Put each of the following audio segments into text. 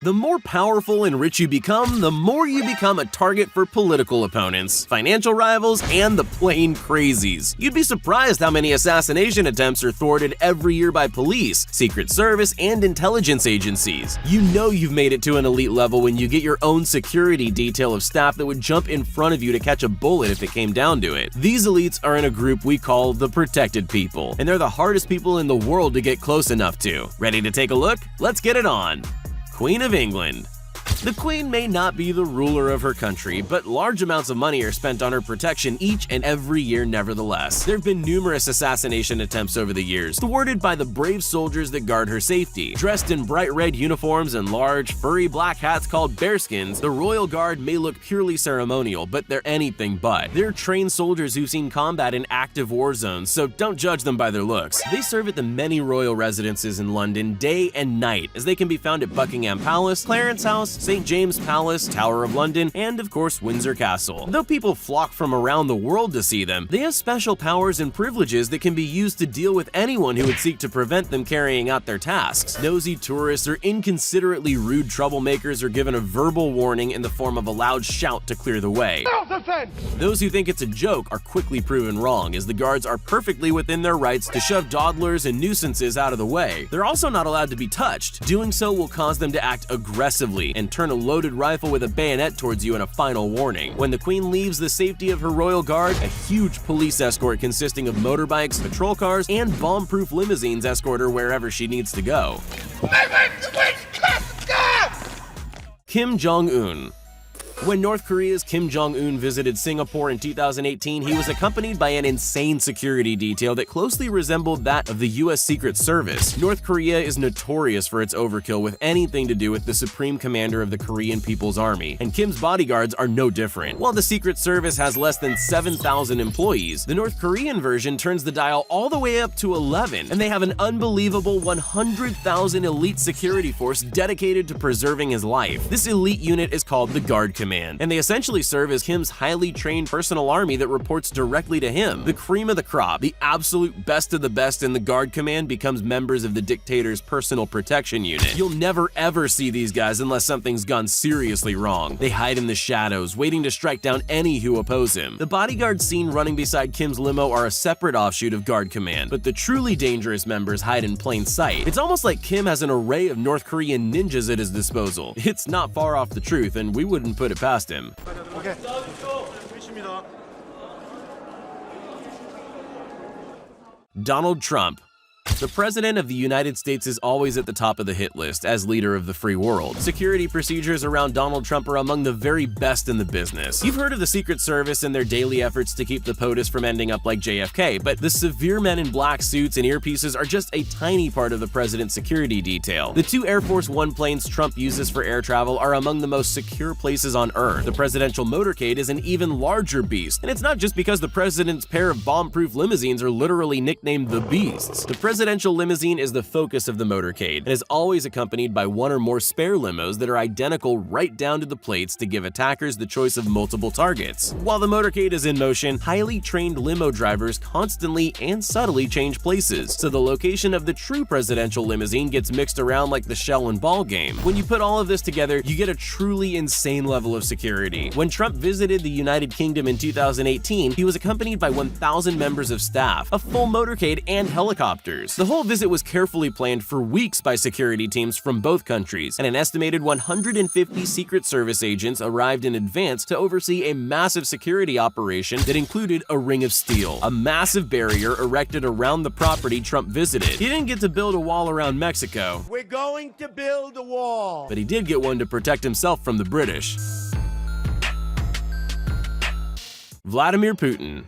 The more powerful and rich you become, the more you become a target for political opponents, financial rivals, and the plain crazies. You'd be surprised how many assassination attempts are thwarted every year by police, Secret Service, and intelligence agencies. You know you've made it to an elite level when you get your own security detail of staff that would jump in front of you to catch a bullet if it came down to it. These elites are in a group we call the protected people, and they're the hardest people in the world to get close enough to. Ready to take a look? Let's get it on. Queen of England. The Queen may not be the ruler of her country, but large amounts of money are spent on her protection each and every year nevertheless. There have been numerous assassination attempts over the years, thwarted by the brave soldiers that guard her safety. Dressed in bright red uniforms and large, furry black hats called bearskins, the Royal Guard may look purely ceremonial, but they're anything but. They're trained soldiers who've seen combat in active war zones, so don't judge them by their looks. They serve at the many royal residences in London day and night, as they can be found at Buckingham Palace, Clarence House, St. James Palace, Tower of London, and of course Windsor Castle. Though people flock from around the world to see them, they have special powers and privileges that can be used to deal with anyone who would seek to prevent them carrying out their tasks. Nosy tourists or inconsiderately rude troublemakers are given a verbal warning in the form of a loud shout to clear the way. Those who think it's a joke are quickly proven wrong, as the guards are perfectly within their rights to shove dawdlers and nuisances out of the way. They're also not allowed to be touched. Doing so will cause them to act aggressively and turn a loaded rifle with a bayonet towards you in a final warning. When the Queen leaves the safety of her royal guard, a huge police escort consisting of motorbikes, patrol cars, and bomb-proof limousines escort her wherever she needs to go. Kim Jong-un. When North Korea's Kim Jong-un visited Singapore in 2018, he was accompanied by an insane security detail that closely resembled that of the US Secret Service. North Korea is notorious for its overkill with anything to do with the supreme commander of the Korean People's Army, and Kim's bodyguards are no different. While the Secret Service has less than 7,000 employees, the North Korean version turns the dial all the way up to 11, and they have an unbelievable 100,000 elite security force dedicated to preserving his life. This elite unit is called the Guard Command, and they essentially serve as Kim's highly trained personal army that reports directly to him. The cream of the crop, the absolute best of the best in the Guard Command, becomes members of the dictator's personal protection unit. You'll never ever see these guys unless something's gone seriously wrong. They hide in the shadows, waiting to strike down any who oppose him. The bodyguards seen running beside Kim's limo are a separate offshoot of Guard Command, but the truly dangerous members hide in plain sight. It's almost like Kim has an array of North Korean ninjas at his disposal. It's not far off the truth, and we wouldn't put it past him. Okay. Donald Trump. The President of the United States is always at the top of the hit list as leader of the free world. Security procedures around Donald Trump are among the very best in the business. You've heard of the Secret Service and their daily efforts to keep the POTUS from ending up like JFK, but the severe men in black suits and earpieces are just a tiny part of the president's security detail. The two Air Force One planes Trump uses for air travel are among the most secure places on Earth. The presidential motorcade is an even larger beast, and it's not just because the president's pair of bomb-proof limousines are literally nicknamed the Beasts. The presidential limousine is the focus of the motorcade and is always accompanied by one or more spare limos that are identical right down to the plates to give attackers the choice of multiple targets. While the motorcade is in motion, highly trained limo drivers constantly and subtly change places, so the location of the true presidential limousine gets mixed around like the shell and ball game. When you put all of this together, you get a truly insane level of security. When Trump visited the United Kingdom in 2018, he was accompanied by 1,000 members of staff, a full motorcade, and helicopters. The whole visit was carefully planned for weeks by security teams from both countries, and an estimated 150 Secret Service agents arrived in advance to oversee a massive security operation that included a ring of steel, a massive barrier erected around the property Trump visited. He didn't get to build a wall around Mexico. We're going to build a wall. But he did get one to protect himself from the British. Vladimir Putin.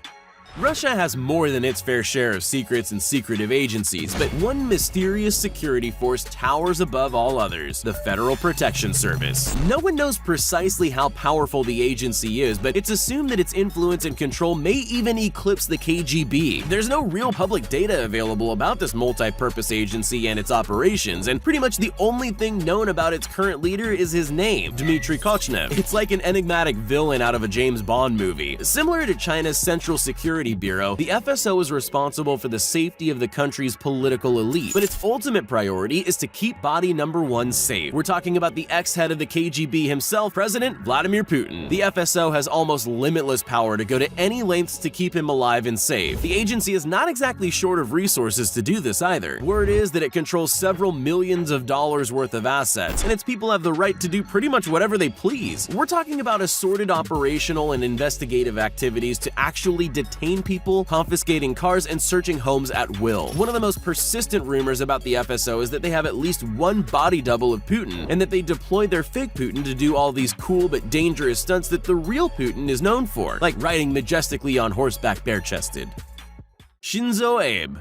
Russia has more than its fair share of secrets and secretive agencies, but one mysterious security force towers above all others: the Federal Protection Service. No one knows precisely how powerful the agency is, but it's assumed that its influence and control may even eclipse the KGB. There's no real public data available about this multi-purpose agency and its operations, and pretty much the only thing known about its current leader is his name, Dmitry Kochnev. It's like an enigmatic villain out of a James Bond movie. Similar to China's Central Security Security Bureau, the FSO is responsible for the safety of the country's political elite, but its ultimate priority is to keep body number one safe. We're talking about the ex-head of the KGB himself, President Vladimir Putin. The FSO has almost limitless power to go to any lengths to keep him alive and safe. The agency is not exactly short of resources to do this either. Word is that it controls several millions of dollars worth of assets, and its people have the right to do pretty much whatever they please. We're talking about assorted operational and investigative activities to actually detain people, confiscating cars, and searching homes at will. One of the most persistent rumors about the FSO is that they have at least one body double of Putin, and that they deploy their fake Putin to do all these cool but dangerous stunts that the real Putin is known for, like riding majestically on horseback bare-chested. Shinzo Abe.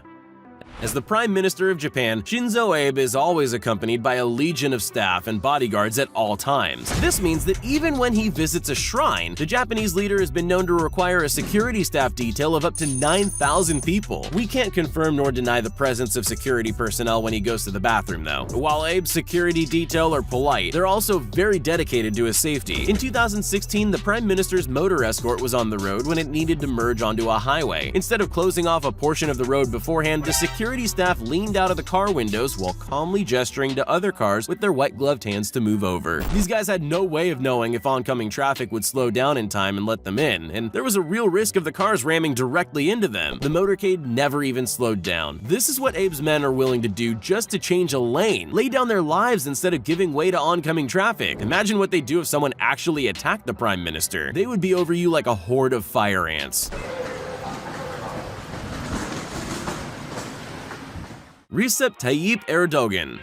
As the Prime Minister of Japan, Shinzo Abe is always accompanied by a legion of staff and bodyguards at all times. This means that even when he visits a shrine, the Japanese leader has been known to require a security staff detail of up to 9,000 people. We can't confirm nor deny the presence of security personnel when he goes to the bathroom, though. While Abe's security detail are polite, they're also very dedicated to his safety. In 2016, the Prime Minister's motor escort was on the road when it needed to merge onto a highway. Instead of closing off a portion of the road beforehand, the security staff leaned out of the car windows while calmly gesturing to other cars with their white-gloved hands to move over. These guys had no way of knowing if oncoming traffic would slow down in time and let them in, and there was a real risk of the cars ramming directly into them. The motorcade never even slowed down. This is what Abe's men are willing to do just to change a lane, lay down their lives instead of giving way to oncoming traffic. Imagine what they'd do if someone actually attacked the Prime Minister. They would be over you like a horde of fire ants. Recep Tayyip Erdogan.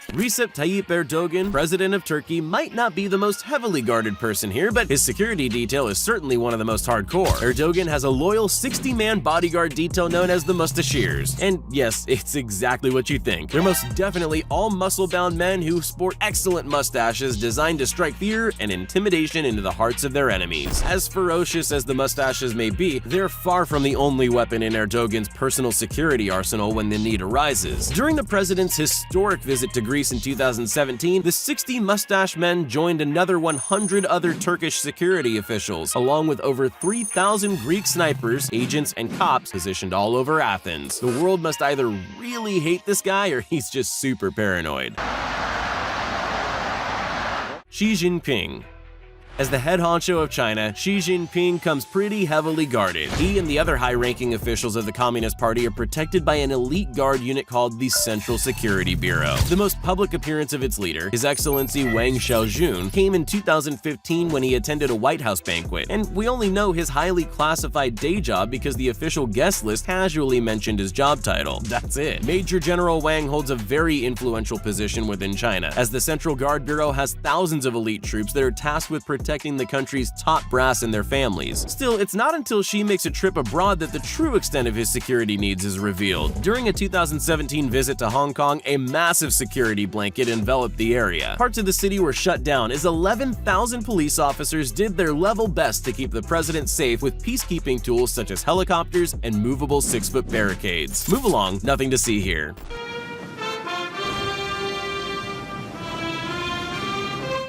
Recep Tayyip Erdogan, president of Turkey, might not be the most heavily guarded person here, but his security detail is certainly one of the most hardcore. Erdogan has a loyal 60-man bodyguard detail known as the Mustashirs. And yes, it's exactly what you think. They're most definitely all muscle-bound men who sport excellent mustaches designed to strike fear and intimidation into the hearts of their enemies. As ferocious as the mustaches may be, they're far from the only weapon in Erdogan's personal security arsenal when the need arises. During the president's historic visit to Greece in 2017, the 60 mustache men joined another 100 other Turkish security officials, along with over 3,000 Greek snipers, agents, and cops positioned all over Athens. The world must either really hate this guy or he's just super paranoid. Xi Jinping. As the head honcho of China, Xi Jinping comes pretty heavily guarded. He and the other high-ranking officials of the Communist Party are protected by an elite guard unit called the Central Security Bureau. The most public appearance of its leader, His Excellency Wang Xiaojun, came in 2015 when he attended a White House banquet, and we only know his highly classified day job because the official guest list casually mentioned his job title. That's it. Major General Wang holds a very influential position within China, as the Central Guard Bureau has thousands of elite troops that are tasked with protecting the country's top brass and their families. Still, it's not until Xi makes a trip abroad that the true extent of his security needs is revealed. During a 2017 visit to Hong Kong, a massive security blanket enveloped the area. Parts of the city were shut down as 11,000 police officers did their level best to keep the president safe with peacekeeping tools such as helicopters and movable 6-foot barricades. Move along, nothing to see here.